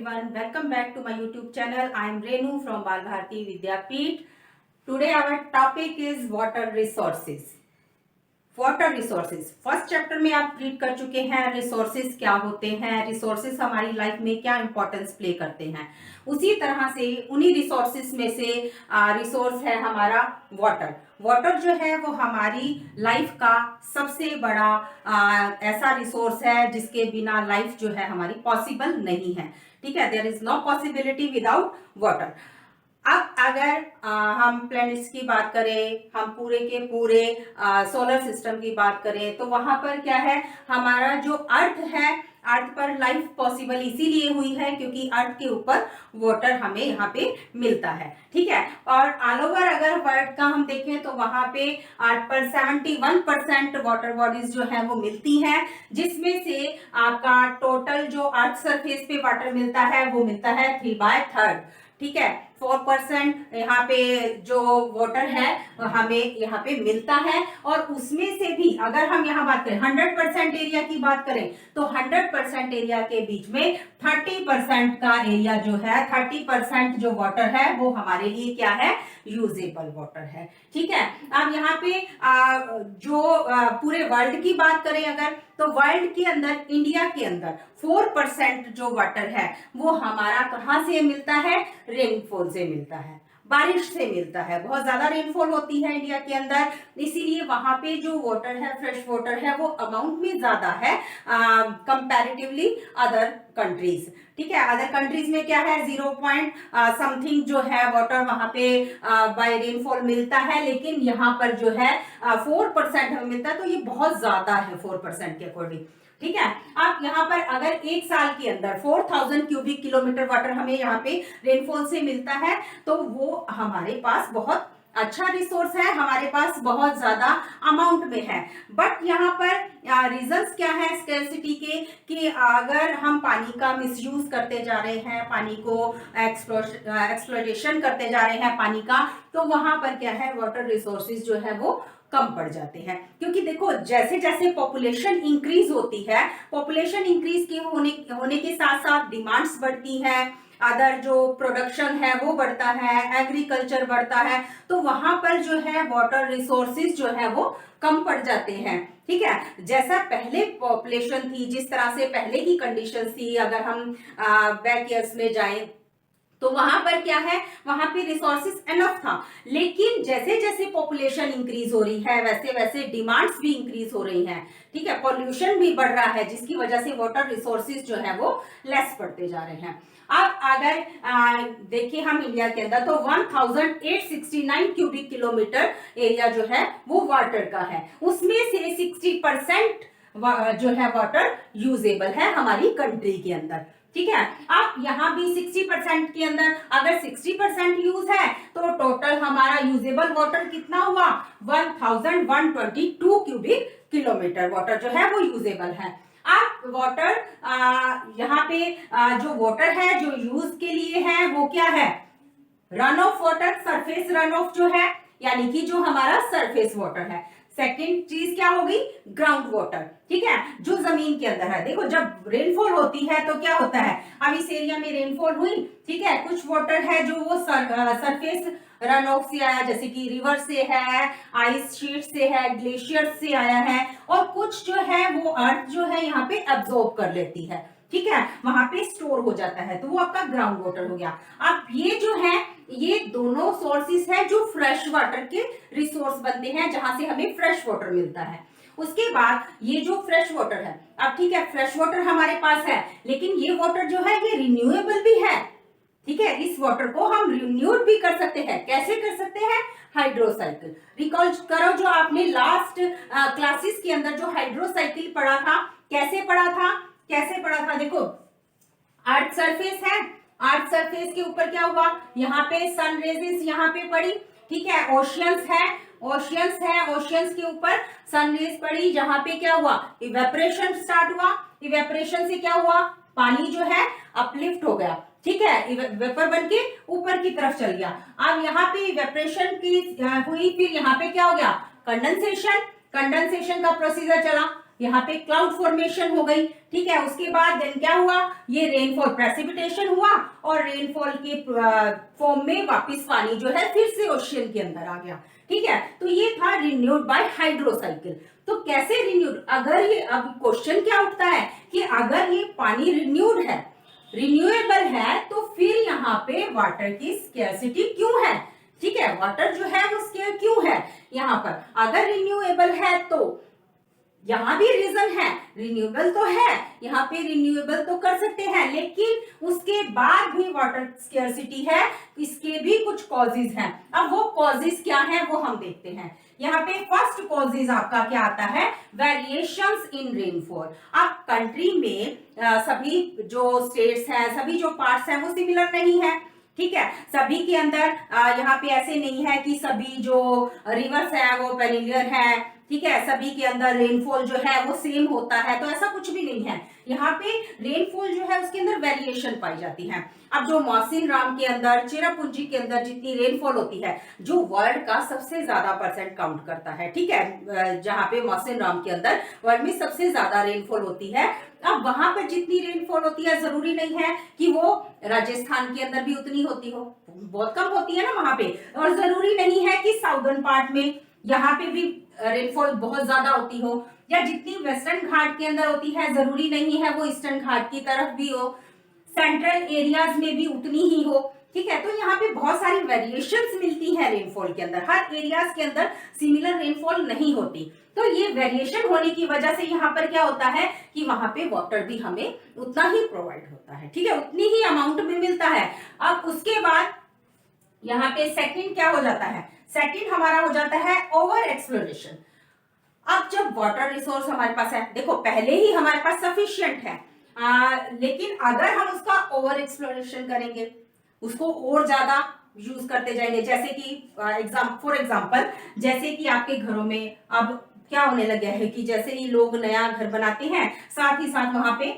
everyone, welcome back to my YouTube channel. I am Renu from Bal Bharati Vidyapeeth. Today our topic is water resources. Water resources first chapter में आप read कर चुके हैं। Resources क्या होते हैं, resources हमारी लाइफ में क्या इंपॉर्टेंस प्ले करते हैं। उसी तरह से उन्हीं रिसोर्सेज में से रिसोर्स है हमारा वाटर। वाटर जो है वो हमारी लाइफ का सबसे बड़ा ऐसा रिसोर्स है जिसके बिना लाइफ जो है हमारी पॉसिबल नहीं है। ठीक है, there is no possibility without water. अब अगर हम प्लैनेट्स की बात करें, हम पूरे के पूरे सोलर सिस्टम की बात करें, तो वहां पर क्या है, हमारा जो अर्थ है, अर्थ पर लाइफ पॉसिबल इसीलिए हुई है क्योंकि अर्थ के ऊपर वाटर हमें यहाँ पे मिलता है। ठीक है, और ऑल ओवर अगर वर्ल्ड का हम देखें तो वहां पे अर्थ पर 71% वाटर बॉडीज जो है वो मिलती हैं, जिसमें से आपका टोटल जो अर्थ सरफेस पे वाटर मिलता है वो मिलता है 3/3। ठीक है, 4% यहाँ पे जो वाटर है हमें यहाँ पे मिलता है। और उसमें से भी अगर हम यहाँ बात करें 100% एरिया की बात करें तो 100% एरिया के बीच में 30% का एरिया जो है, 30% जो वाटर है वो हमारे लिए क्या है, यूजेबल वाटर है। ठीक है, अब यहाँ पे जो पूरे वर्ल्ड की बात करें अगर, तो वर्ल्ड के अंदर, इंडिया के अंदर 4% जो वाटर है वो हमारा कहाँ से मिलता है, रेनफॉल से मिलता है, बारिश से मिलता है। बहुत ज्यादा रेनफॉल होती है इंडिया के अंदर, इसीलिए वहां पे जो वाटर है, फ्रेश वाटर है, वो अमाउंट में ज्यादा है कंपैरेटिवली अदर कंट्रीज। ठीक है, अदर कंट्रीज में क्या है, 0 पॉइंट समथिंग जो है वाटर वहां पे बाय रेनफॉल मिलता है, लेकिन यहाँ पर जो है 4% हमें मिलता है, तो ये बहुत ज्यादा है 4% के अकॉर्डिंग। ठीक है, आप यहाँ पर अगर एक साल के अंदर 4000 क्यूबिक किलोमीटर वाटर हमें यहाँ पे रेनफॉल से मिलता है, तो वो हमारे पास बहुत अच्छा रिसोर्स है, हमारे पास बहुत ज्यादा अमाउंट में है। बट यहाँ पर रीजंस क्या है स्कैर्सिटी के, कि अगर हम पानी का मिसयूज करते जा रहे हैं, पानी को एक्सप्लॉयटेशन करते जा रहे हैं पानी का, तो वहां पर क्या है, वाटर रिसोर्सेज जो है वो कम पड़ जाते हैं। क्योंकि देखो, जैसे जैसे पॉपुलेशन इंक्रीज होती है, पॉपुलेशन इंक्रीज के होने के साथ साथ डिमांड्स बढ़ती है, अदर जो प्रोडक्शन है वो बढ़ता है, एग्रीकल्चर बढ़ता है, तो वहां पर जो है वाटर रिसोर्सेज जो है वो कम पड़ जाते हैं। ठीक है, जैसा पहले पॉपुलेशन थी, जिस तरह से पहले की कंडीशन थी, अगर हम बैक ईयर्स में जाएं तो वहां पर क्या है, वहां पे रिसोर्सेज एनफ था। लेकिन जैसे जैसे पॉपुलेशन इंक्रीज हो रही है वैसे वैसे डिमांड्स भी इंक्रीज हो रही हैं। ठीक है, पॉल्यूशन भी बढ़ रहा है, जिसकी वजह से वाटर रिसोर्सेज जो है वो लेस पड़ते जा रहे हैं। अब अगर देखिए हम इंडिया के अंदर, तो 1869 क्यूबिक किलोमीटर एरिया जो है वो वाटर का है, उसमें से 60% जो है वाटर यूजेबल है हमारी कंट्री के अंदर। ठीक है, अब यहाँ भी 60% के अंदर अगर 60% यूज है तो टोटल हमारा यूजेबल वाटर कितना हुआ, 1122 क्यूबिक किलोमीटर वाटर जो है वो यूजेबल है। अब वाटर यहाँ पे जो वाटर है जो यूज के लिए है वो क्या है, run of water, surface run of जो है, यानी कि जो हमारा सरफेस वाटर है। सेकेंड चीज क्या होगी, ग्राउंड वाटर। ठीक है, जो जमीन के अंदर है। देखो, जब रेनफॉल होती है तो क्या होता है, अब इस एरिया में रेनफॉल हुई, ठीक है, कुछ वाटर है जो वो सरफेस रन ऑफ से आया, जैसे कि रिवर से है, आइस शीट से है, ग्लेशियर से आया है, और कुछ जो है वो अर्थ जो है यहाँ पे एब्जॉर्ब कर लेती है। ठीक है, वहां पे स्टोर हो जाता है, तो वो आपका ग्राउंड वाटर हो गया। अब ये जो है, ये दोनों सोर्सेस है जो फ्रेश वाटर के रिसोर्स बनते हैं, जहां से हमें फ्रेश वाटर मिलता है। उसके बाद ये जो फ्रेश वाटर है, अब ठीक है, फ्रेश वाटर हमारे पास है, लेकिन ये वाटर जो है ये रिन्यूएबल भी है। ठीक है, इस वाटर को हम रिन्यूड भी कर सकते हैं। कैसे कर सकते हैं, हाइड्रोसाइकिल। रिकॉल करो जो आपने लास्ट क्लासेस के अंदर जो हाइड्रोसाइकिल पढ़ा था, कैसे पढ़ा था, कैसे पढ़ा था। देखो, अर्थ सरफेस है, अर्थ सरफेस के ऊपर क्या हुआ, यहाँ पे सन रेजेस यहाँ पे पड़ी। ठीक है, ओशियंस है, ओशियंस है, ओशियंस के ऊपर सन रेज पड़ी, जहां पे क्या हुआ, इवेपोरेशन स्टार्ट हुआ। इवेपोरेशन से क्या हुआ, पानी जो है अपलिफ्ट हो गया। ठीक है, वेपर बन के ऊपर की तरफ चल गया। अब यहाँ पे इवेपोरेशन की हुई, फिर यहाँ पे क्या हो गया, कंडेंसेशन। कंडेंसेशन का प्रोसीजर चला, यहाँ पे क्लाउड फॉर्मेशन हो गई, ठीक है। उसके बाद देन क्या हुआ, ये रेनफॉल प्रेसिपिटेशन हुआ और रेनफॉल के फॉर्म में वापस पानी जो है फिर से ओशियन के अंदर आ गया, ठीक है। तो ये था रिन्यूड बाय हाइड्रोसाइकिल। तो कैसे रिन्यूड, अगर ये, अब क्वेश्चन क्या उठता है कि अगर ये पानी रिन्यूड है, रिन्यूएबल है, तो फिर यहाँ पे वाटर की स्केर्सिटी क्यों है, ठीक है। वाटर जो है वो स्केयर क्यों है यहाँ पर, अगर रिन्यूएबल है तो यहाँ भी रीजन है, रिन्यूएबल तो है, यहाँ पे रिन्यूएबल तो कर सकते हैं, लेकिन उसके बाद भी वाटर स्केर्सिटी है, इसके भी कुछ कॉजेज हैं। अब वो कॉजेज क्या है वो हम देखते हैं। यहाँ पे फर्स्ट कॉजेज आपका क्या आता है, वेरिएशंस इन रेनफॉल। अब कंट्री में सभी जो स्टेट्स हैं, सभी जो पार्ट्स हैं वो सिमिलर नहीं है, ठीक है। सभी के अंदर यहाँ पे ऐसे नहीं है कि सभी जो रिवर्स है वो पेनिलियर है, ठीक है। सभी के अंदर रेनफॉल जो है वो सेम होता है, तो ऐसा कुछ भी नहीं है। यहाँ पे रेनफॉल जो है उसके अंदर वेरिएशन पाई जाती है। अब जो मौसिनराम के अंदर, चेरापूंजी के अंदर जितनी रेनफॉल होती है, जो वर्ल्ड का सबसे ज्यादा परसेंट काउंट करता है, ठीक है, जहाँ पे मौसिनराम के अंदर वर्ल्ड में सबसे ज्यादा रेनफॉल होती है। अब वहां पर जितनी रेनफॉल होती है जरूरी नहीं है कि वो राजस्थान के अंदर भी उतनी होती हो, बहुत कम होती है ना वहां पे। और जरूरी नहीं है कि साउदर्न पार्ट में यहाँ पे भी रेनफॉल बहुत ज्यादा होती हो, या जितनी वेस्टर्न घाट के अंदर होती है जरूरी नहीं है वो ईस्टर्न घाट की तरफ भी हो, सेंट्रल एरियाज में भी उतनी ही हो, ठीक है। तो यहाँ पे बहुत सारी वेरिएशंस मिलती है रेनफॉल के अंदर, हर एरियाज के अंदर सिमिलर रेनफॉल नहीं होती। तो ये वेरिएशन होने की वजह से यहाँ पर क्या होता है कि वहां पे वाटर भी हमें उतना ही प्रोवाइड होता है, ठीक है, उतनी ही अमाउंट में मिलता है। अब उसके बाद यहाँ पे सेकंड क्या हो जाता है, सेकंड हमारा हो जाता है ओवर एक्सप्लोरेशन। अब जब वाटर रिसोर्स हमारे पास है, देखो पहले ही हमारे पास सफिशिएंट है, लेकिन अगर हम उसका ओवर एक्सप्लोरेशन करेंगे, उसको और ज्यादा यूज करते जाएंगे, जैसे कि फॉर एग्जाम्पल जैसे कि आपके घरों में अब क्या होने लगा है कि जैसे ही लोग नया घर बनाते हैं, साथ ही साथ वहां पे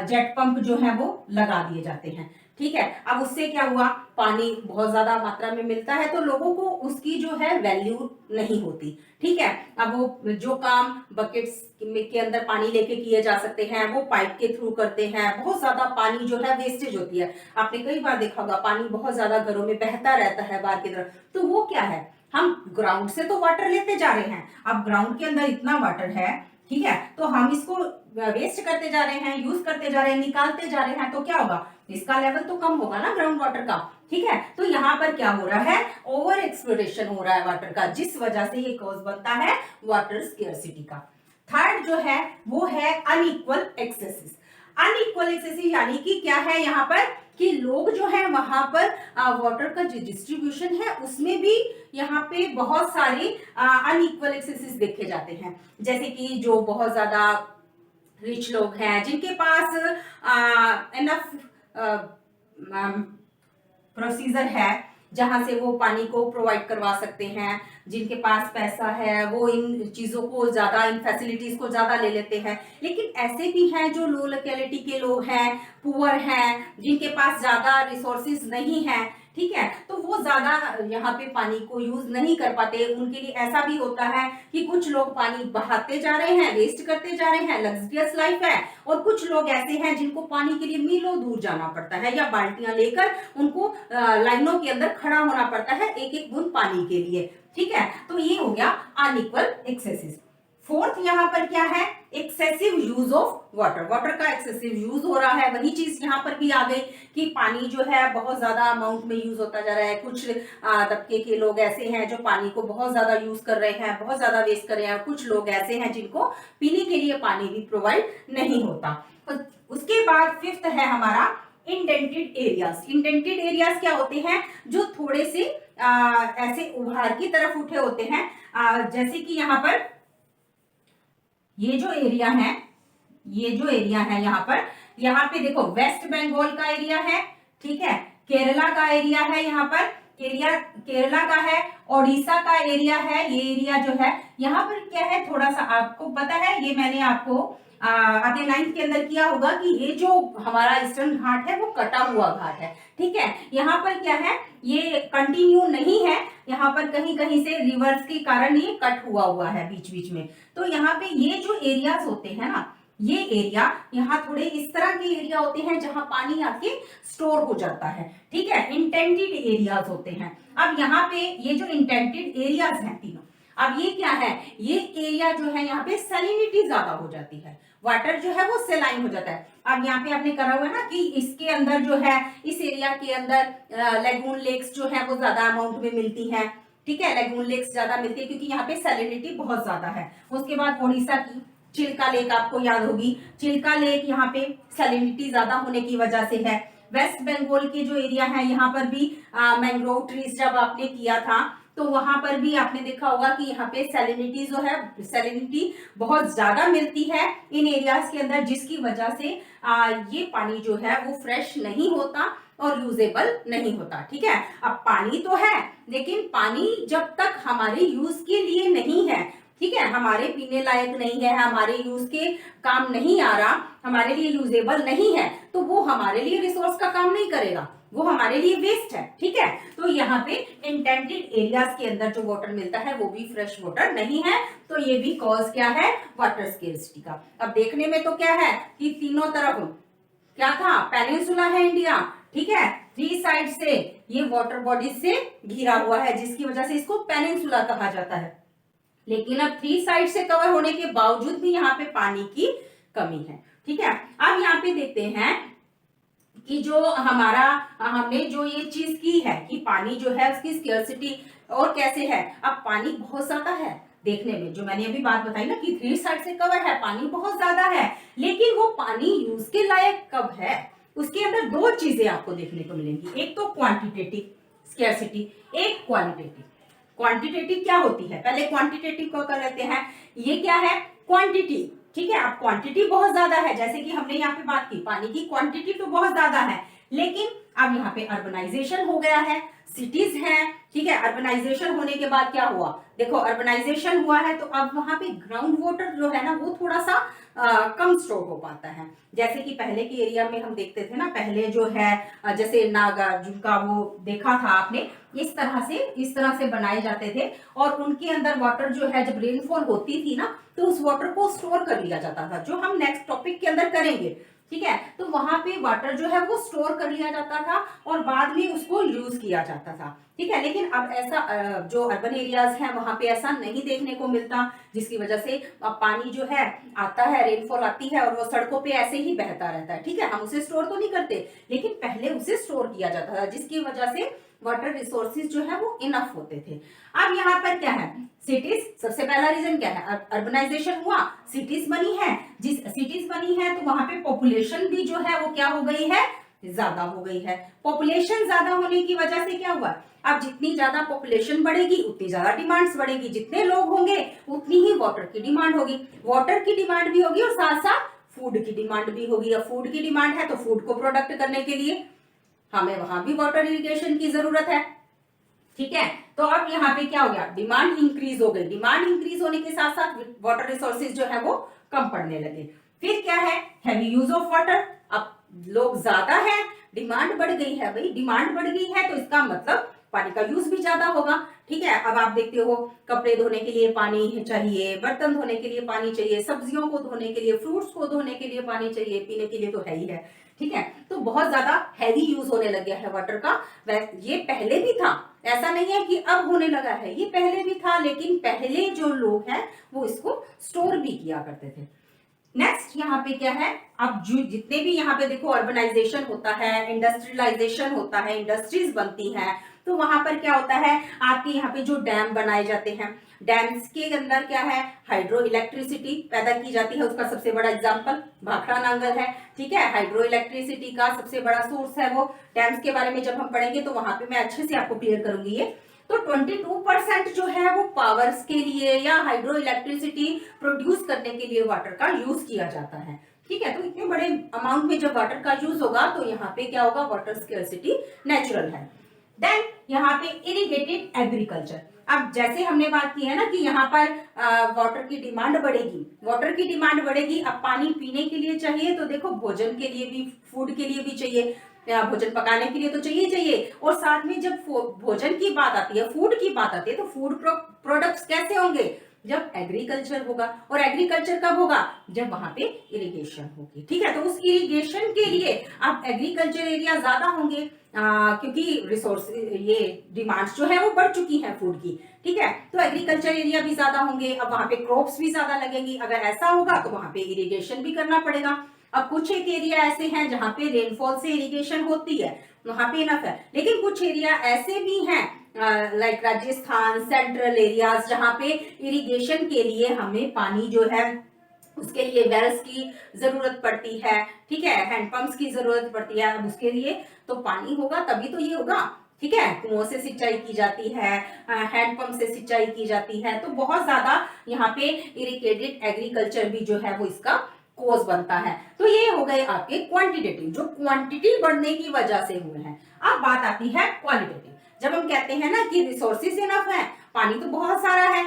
जेट पंप जो है वो लगा दिए जाते हैं, ठीक है। अब उससे क्या हुआ, पानी बहुत ज्यादा मात्रा में मिलता है, तो लोगों को उसकी जो है वैल्यू नहीं होती, ठीक है। अब वो जो काम बकेट्स के अंदर पानी लेके किए जा सकते हैं वो पाइप के थ्रू करते हैं, बहुत ज्यादा पानी जो है वेस्टेज होती है। आपने कई बार देखा होगा पानी बहुत ज्यादा घरों में बहता रहता है बाहर की तरफ, तो वो क्या है, हम ग्राउंड से तो वाटर लेते जा रहे हैं, अब ग्राउंड के अंदर इतना वाटर है, ठीक है, तो हम इसको वेस्ट करते जा रहे हैं, यूज करते जा रहे हैं, निकालते जा रहे हैं, तो क्या होगा, इसका लेवल तो कम होगा ना ग्राउंड वाटर का, ठीक है। तो यहाँ पर क्या हो रहा है, ओवर एक्सप्लोरेशन हो रहा है वाटर का, जिस वजह से ये कॉज बनता है वाटर स्केर्सिटी का। थर्ड जो है वो है अनइक्वल एक्सेसिस। अनइक्वल एक्सेसिस यानी कि क्या है यहाँ पर कि लोग जो है वहां पर वाटर का जो डिस्ट्रीब्यूशन है उसमें भी यहाँ पे बहुत सारे अनइक्वल एक्सेसिस देखे जाते हैं। जैसे कि जो बहुत ज्यादा रिच लोग हैं, जिनके पास एनफ प्रोसीजर है जहां से वो पानी को प्रोवाइड करवा सकते हैं, जिनके पास पैसा है वो इन चीजों को ज्यादा, इन फैसिलिटीज को ज्यादा ले लेते हैं। लेकिन ऐसे भी हैं जो लो लोकेलिटी के लोग हैं, पुअर हैं, जिनके पास ज्यादा रिसोर्सेज नहीं है, ठीक है, तो वो ज्यादा यहाँ पे पानी को यूज नहीं कर पाते। उनके लिए ऐसा भी होता है कि कुछ लोग पानी बहाते जा रहे हैं, वेस्ट करते जा रहे हैं, लग्जरियस लाइफ है, और कुछ लोग ऐसे हैं जिनको पानी के लिए मीलों दूर जाना पड़ता है, या बाल्टियां लेकर उनको लाइनों के अंदर खड़ा होना पड़ता है एक एक बूंद पानी के लिए, ठीक है। तो ये हो गया अनइक्वल एक्सेसिस। फोर्थ यहाँ पर क्या है, excessive use of water. Water का एक्सेसिव यूज हो रहा है, वही चीज यहाँ पर भी आ गई कि पानी जो है बहुत ज्यादा अमाउंट में यूज होता जा रहा है। कुछ तबके के लोग ऐसे हैं जो पानी को बहुत ज्यादा यूज कर रहे हैं, बहुत ज्यादा वेस्ट कर रहे हैं, कुछ लोग ऐसे हैं जिनको पीने के लिए पानी भी प्रोवाइड नहीं होता। तो उसके बाद फिफ्थ है हमारा इंडेंटेड एरियाज। इंडेंटेड एरियाज क्या होते हैं, जो थोड़े से ऐसे उभार की तरफ उठे होते हैं, जैसे कि यहाँ पर ये जो एरिया है, ये जो एरिया है यहाँ पे देखो वेस्ट बंगाल का एरिया है, ठीक है, केरला का एरिया है यहाँ पर, एरिया केरला का है, ओडिशा का एरिया है, ये एरिया जो है यहाँ पर क्या है, थोड़ा सा आपको पता है, ये मैंने आपको अपने 9th के अंदर किया होगा कि ये जो हमारा ईस्टर्न घाट है वो कटा हुआ घाट है, ठीक है। यहाँ पर क्या है, ये कंटिन्यू नहीं है, यहाँ पर कहीं कहीं से रिवर्स के कारण ये कट हुआ है बीच बीच में। तो यहाँ पे ये जो एरियाज होते हैं ना, ये एरिया यहाँ थोड़े इस तरह के एरिया होते हैं जहां पानी आके स्टोर हो जाता है, ठीक है, इंटेंटेड एरियाज होते हैं। अब यहाँ पे ये जो इंटेंटेड एरियाज हैं तीनों, अब ये क्या है, ये एरिया जो है यहाँ पे सैलिनिटी ज्यादा हो जाती है, वाटर जो है वो सेलाइन हो जाता है। अब यहाँ पे आपने करा हुआ है ना कि इसके अंदर जो है, इस एरिया के अंदर लेगून लेक्स जो है वो ज्यादा अमाउंट में मिलती है, ठीक है, लेगून लेक्स ज्यादा मिलती है क्योंकि यहाँ पे सैलिनिटी बहुत ज्यादा है। उसके बाद ओडिशा की चिल्का लेक आपको याद होगी, चिल्का लेक यहाँ पे सैलिनिटी ज्यादा होने की वजह से है। वेस्ट बंगाल के जो एरिया है यहाँ पर भी मैंग्रोव ट्रीज जब आपने किया था तो वहां पर भी आपने देखा होगा कि यहाँ पे सैलिनिटी जो है, सैलिनिटी बहुत ज्यादा मिलती है इन एरियाज के अंदर, जिसकी वजह से ये पानी जो है वो फ्रेश नहीं होता और यूजेबल नहीं होता, ठीक है। अब पानी तो है लेकिन पानी जब तक हमारे यूज के लिए नहीं है, ठीक है, हमारे पीने लायक नहीं है, हमारे यूज के काम नहीं आ रहा, हमारे लिए यूजेबल नहीं है, तो वो हमारे लिए रिसोर्स का काम नहीं करेगा, वो हमारे लिए वेस्ट है, ठीक है। तो यहाँ पे इंटेंटेड एरियाज के अंदर जो वाटर मिलता है वो भी फ्रेश वाटर नहीं है, तो ये भी कॉज क्या है, वाटर स्केर्सिटी का। अब देखने में तो क्या है कि तीनों तरफ क्या था, पेनिनसुला है इंडिया, ठीक है, 3 साइड से ये वाटर बॉडीज से घिरा हुआ है, जिसकी वजह से इसको पेनिनसुला कहा जाता है। लेकिन अब 3 साइड से कवर होने के बावजूद भी यहाँ पे पानी की कमी है, ठीक है। अब यहाँ पे देखते हैं कि जो हमारा हमने जो ये चीज की है कि पानी जो है उसकी स्केर्सिटी और कैसे है। अब पानी बहुत ज्यादा है देखने में, जो मैंने अभी बात बताई ना कि 3 साइड से कवर है, पानी बहुत ज्यादा है, लेकिन वो पानी यूज के लायक कब है, उसके अंदर 2 चीजें आपको देखने को मिलेंगी, एक तो क्वांटिटेटिव स्केर्सिटी, एक क्वालिटेटिव। क्वांटिटेटिव क्या होती है, पहले क्वांटिटेटिव को कर लेते हैं। ये क्या है, क्वांटिटी, ठीक है। अब क्वांटिटी बहुत ज्यादा है, जैसे कि हमने यहाँ पे बात की, पानी की क्वांटिटी तो बहुत ज्यादा है, लेकिन अब यहाँ पे अर्बनाइजेशन हो गया है, सिटीज हैं, ठीक है। अर्बनाइजेशन होने के बाद क्या हुआ, देखो अर्बनाइजेशन हुआ है तो अब वहां पे ग्राउंड वाटर जो है ना वो थोड़ा सा कम स्टोर हो पाता है। जैसे कि पहले के एरिया में हम देखते थे ना, पहले जो है जैसे नागार्जुन का वो देखा था आपने, इस तरह से बनाए जाते थे और उनके अंदर वाटर जो है जब रेनफॉल होती थी ना तो उस वाटर को स्टोर कर लिया जाता था, जो हम नेक्स्ट टॉपिक के अंदर करेंगे, ठीक है। तो वहां पे वाटर जो है वो स्टोर कर लिया जाता था और बाद में उसको यूज किया जाता था, ठीक है। लेकिन अब ऐसा जो अर्बन एरियाज हैं वहां पे ऐसा नहीं देखने को मिलता, जिसकी वजह से अब पानी जो है आता है, रेनफॉल आती है और वो सड़कों पे ऐसे ही बहता रहता है, ठीक है। हम उसे स्टोर तो नहीं करते लेकिन पहले उसे स्टोर किया जाता था, जिसकी वजह से वाटर रिसोर्सेज जो है वो इनफ होते थे। अब यहाँ पर क्या है, सिटीज, सबसे पहला रीजन क्या है, अर्बनाइजेशन हुआ, सिटीज बनी है, जिस सिटीज बनी है तो वहां पे पॉपुलेशन भी जो है वो क्या हो गई है, ज्यादा हो गई है। पॉपुलेशन ज्यादा होने की वजह से क्या हुआ, अब जितनी ज्यादा पॉपुलेशन बढ़ेगी उतनी ज्यादा डिमांड्स बढ़ेगी, जितने लोग होंगे उतनी ही वाटर की डिमांड होगी, वाटर की डिमांड भी होगी और साथ साथ फूड की डिमांड भी होगी। अब फूड की डिमांड है तो फूड को प्रोडक्ट करने के लिए हमें वहां भी वाटर इरिगेशन की जरूरत है, ठीक है। तो अब यहाँ पे क्या हो गया, डिमांड इंक्रीज हो गई, डिमांड इंक्रीज होने के साथ साथ वाटर रिसोर्सेज जो है वो कम पड़ने लगे। फिर क्या है, हैवी यूज ऑफ वाटर, अब लोग ज्यादा है, डिमांड बढ़ गई है, भाई डिमांड बढ़ गई है तो इसका मतलब पानी का यूज भी ज्यादा होगा, ठीक है। अब आप देखते हो कपड़े धोने के लिए पानी चाहिए, बर्तन धोने के लिए पानी चाहिए, सब्जियों को धोने के लिए, फ्रूट्स को धोने के लिए पानी चाहिए, पीने के लिए तो है ही है, ठीक है। तो बहुत ज्यादा हैवी यूज होने लग गया है वाटर का। ये पहले भी था, ऐसा नहीं है कि अब होने लगा है, ये पहले भी था, लेकिन पहले जो लोग हैं वो इसको स्टोर भी किया करते थे। नेक्स्ट यहाँ पे क्या है, अब जो जितने भी यहाँ पे देखो अर्बनाइजेशन होता है, इंडस्ट्रियलाइजेशन होता है, इंडस्ट्रीज बनती हैं, तो वहां पर क्या होता है, आपके यहाँ पे जो डैम बनाए जाते हैं, डैम्स के अंदर क्या है, हाइड्रो इलेक्ट्रिसिटी पैदा की जाती है। उसका सबसे बड़ा एग्जांपल भाखड़ा नांगल है, ठीक है। हाइड्रो इलेक्ट्रिसिटी का सबसे बड़ा सोर्स है वो। डैम्स के बारे में जब हम पढ़ेंगे तो वहां पे मैं अच्छे से आपको क्लियर करूंगी ये। तो 22% जो है वो पावर्स के लिए या हाइड्रो इलेक्ट्रिसिटी प्रोड्यूस करने के लिए वाटर का यूज किया जाता है, ठीक है। तो इतने बड़े अमाउंट में जब वाटर का यूज होगा तो यहाँ पे क्या होगा, वाटर स्केर्सिटी नेचुरल है। देन यहाँ पे इरिगेटेड एग्रीकल्चर। अब जैसे हमने बात की है ना कि यहाँ पर वाटर की डिमांड बढ़ेगी, वाटर की डिमांड बढ़ेगी। अब पानी पीने के लिए चाहिए, तो देखो भोजन के लिए भी, फूड के लिए भी चाहिए, भोजन पकाने के लिए तो चाहिए चाहिए। और साथ में जब भोजन की बात आती है, फूड की बात आती है, तो फूड प्रोडक्ट्स कैसे होंगे? जब एग्रीकल्चर होगा। और एग्रीकल्चर कब होगा? जब वहां पे इरिगेशन होगी। ठीक है, तो उस इरिगेशन के लिए अब एग्रीकल्चर एरिया ज्यादा होंगे, क्योंकि रिसोर्स, ये डिमांड्स जो है वो बढ़ चुकी है फूड की। ठीक है, तो एग्रीकल्चर एरिया भी ज्यादा होंगे। अब वहां पे क्रॉप्स भी ज्यादा लगेंगी। अगर ऐसा होगा तो वहां पे इरिगेशन भी करना पड़ेगा। अब कुछ एक एरिया ऐसे हैं जहां पे रेनफॉल से इरिगेशन होती है, वहां पे इनफ है। लेकिन कुछ एरिया ऐसे भी हैं, लाइक राजस्थान, सेंट्रल एरियाज, जहां पे इरिगेशन के लिए हमें पानी जो है उसके लिए वेल्स की जरूरत पड़ती है। ठीक है, हैंडपंप्स की जरूरत पड़ती है। अब उसके लिए तो पानी होगा तभी तो ये होगा। ठीक है, कुओं से सिंचाई की जाती है, हैंडपंप से सिंचाई की जाती है। तो बहुत ज्यादा यहाँ पे इरिगेटेड एग्रीकल्चर भी जो है वो इसका कोज बनता है। तो ये हो गए आपके क्वांटिटेटिव, जो क्वांटिटी बढ़ने की वजह से हुए हैं। अब बात आती है क्वालिटेटिव। जब हम कहते हैं ना कि रिसोर्सेज इनफ है, पानी तो बहुत सारा है,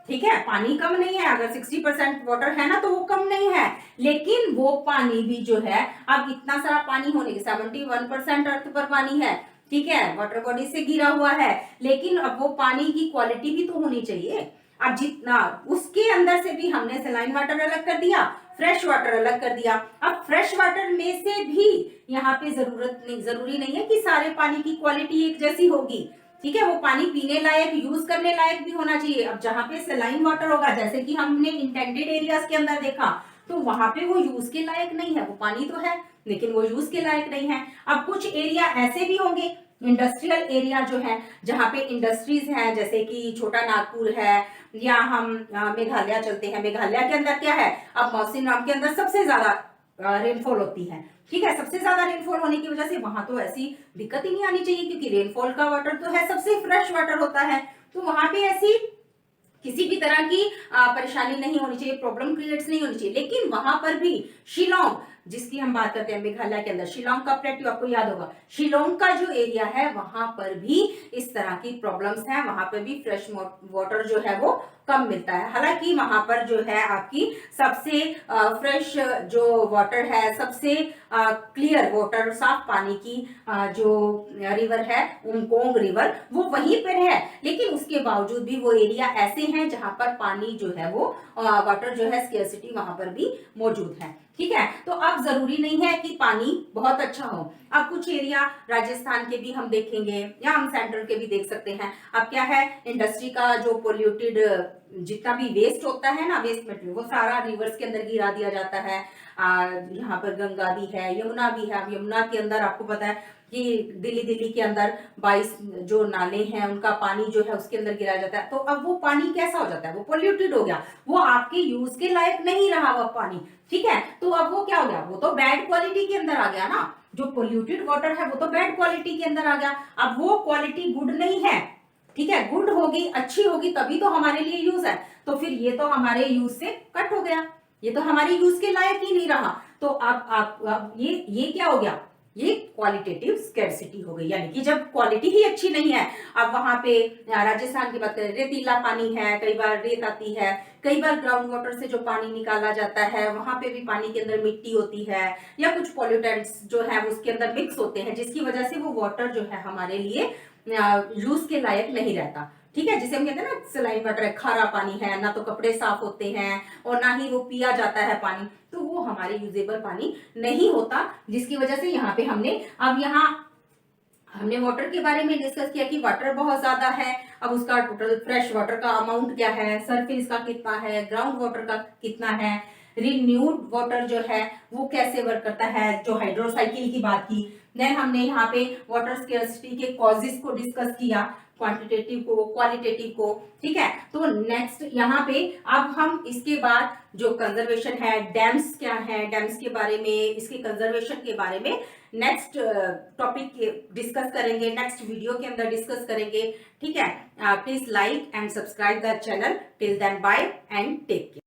ठीक है, पानी कम नहीं है। अगर 60% वाटर है ना तो वो कम नहीं है, लेकिन वो पानी भी जो है, अब इतना सारा पानी होने के 71% अर्थ पर पानी है, ठीक है, वाटर बॉडी से घिरा हुआ है, लेकिन अब वो पानी की क्वालिटी भी तो होनी चाहिए। अब जितना उसके अंदर से भी हमने सलाइन वाटर अलग कर दिया, फ्रेश वाटर अलग कर दिया। अब फ्रेश वाटर में से भी यहाँ पे जरूरी नहीं है कि सारे पानी की क्वालिटी एक जैसी होगी। ठीक है, वो पानी पीने लायक, यूज करने लायक भी होना चाहिए। अब जहां पे सलाइन वाटर होगा, जैसे कि हमने इंटेंडेड एरियाज के अंदर देखा, तो वहां पे वो यूज के लायक नहीं है। वो पानी तो है लेकिन वो यूज के लायक नहीं है। अब कुछ एरिया ऐसे भी होंगे, इंडस्ट्रियल एरिया जो है, जहां पे इंडस्ट्रीज हैं, जैसे कि छोटा नागपुर है, या हम मेघालय चलते हैं। मेघालय के अंदर क्या है, अब मौसिनराम के अंदर सबसे ज्यादा रेनफॉल होती है। ठीक है, सबसे ज्यादा रेनफॉल होने की वजह से वहां तो ऐसी दिक्कत ही नहीं आनी चाहिए, क्योंकि रेनफॉल का वाटर तो है, सबसे फ्रेश वाटर होता है। तो वहां पे ऐसी किसी भी तरह की परेशानी नहीं होनी चाहिए, प्रॉब्लम क्रिएट्स नहीं होनी चाहिए। लेकिन वहां पर भी शिलोंग, जिसकी हम बात करते हैं मेघालय के अंदर, शिलोंग का प्लेट्यू आपको याद होगा, शिलोंग का जो एरिया है वहां पर भी इस तरह की प्रॉब्लम्स हैं। वहां पर भी फ्रेश वाटर जो है वो कम मिलता है। हालांकि वहां पर जो है आपकी सबसे फ्रेश जो वाटर है, सबसे क्लियर वाटर, साफ पानी की जो रिवर है, उमकोंग रिवर, वो वहीं पर है। लेकिन उसके बावजूद भी वो एरिया ऐसे हैं जहां पर पानी जो है वो वाटर जो है, स्केर्सिटी वहां पर भी मौजूद है। ठीक है, तो अब जरूरी नहीं है कि पानी बहुत अच्छा हो। अब कुछ एरिया राजस्थान के भी हम देखेंगे, या हम सेंट्रल के भी देख सकते हैं। अब क्या है, इंडस्ट्री का जो पोल्यूटेड जितना भी वेस्ट होता है ना, वेस्ट मटेरियल, वो सारा रिवर्स के अंदर गिरा दिया जाता है। यहाँ पर गंगा भी है, यमुना भी है। अब यमुना के अंदर आपको पता है कि दिल्ली के अंदर 22 जो नाले हैं उनका पानी जो है उसके अंदर गिराया जाता है। तो अब वो पानी कैसा हो जाता है, वो पोल्यूटेड हो गया, वो आपके यूज के लायक नहीं रहा वो पानी। ठीक है, तो अब वो क्या हो गया, वो तो बैड क्वालिटी के अंदर आ गया ना। जो पोल्यूटेड वाटर है वो तो बैड क्वालिटी के अंदर आ गया। अब वो क्वालिटी गुड नहीं है। ठीक है, गुड होगी, अच्छी होगी, तभी तो हमारे लिए यूज है। तो फिर ये तो हमारे यूज से कट हो गया, ये तो हमारे यूज के लायक ही नहीं रहा। तो अब ये क्या हो गया, ये क्वालिटेटिव स्कैर्सिटी हो गई। यानी कि जब क्वालिटी ही अच्छी नहीं है, अब वहां पे राजस्थान की बात करें, रेतीला पानी है, कई बार रेत आती है, कई बार ग्राउंड वाटर से जो पानी निकाला जाता है वहां पे भी पानी के अंदर मिट्टी होती है, या कुछ पॉल्यूटेंट्स जो है उसके अंदर मिक्स होते हैं, जिसकी वजह से वो वाटर जो है हमारे लिए यूज के लायक नहीं रहता। ठीक है, जिसे हम कहते हैं ना सलाइन वाटर है, खारा पानी है, ना तो कपड़े साफ होते हैं और ना ही वो पिया जाता है पानी, तो वो हमारे यूजेबल पानी नहीं होता। जिसकी वजह से यहाँ पे हमने वाटर के बारे में डिस्कस किया कि वाटर बहुत ज्यादा है। अब उसका टोटल फ्रेश वाटर का अमाउंट क्या है, सरफेस का कितना है, ग्राउंड वाटर का कितना है, रिन्यूड वाटर जो है वो कैसे वर्क करता है, जो हाइड्रोसाइकिल की बात की। देन हमने यहाँ पे वाटर स्केर्सिटी के कॉजेस को डिस्कस किया, क्वांटिटेटिव को, क्वालिटेटिव को। ठीक है, तो नेक्स्ट यहाँ पे अब हम इसके बाद जो कंजर्वेशन है, डैम्स क्या है, डैम्स के बारे में, इसके कंजर्वेशन के बारे में नेक्स्ट टॉपिक डिस्कस करेंगे, नेक्स्ट वीडियो के अंदर डिस्कस करेंगे। ठीक है, please like and subscribe the channel. Till then bye and take care.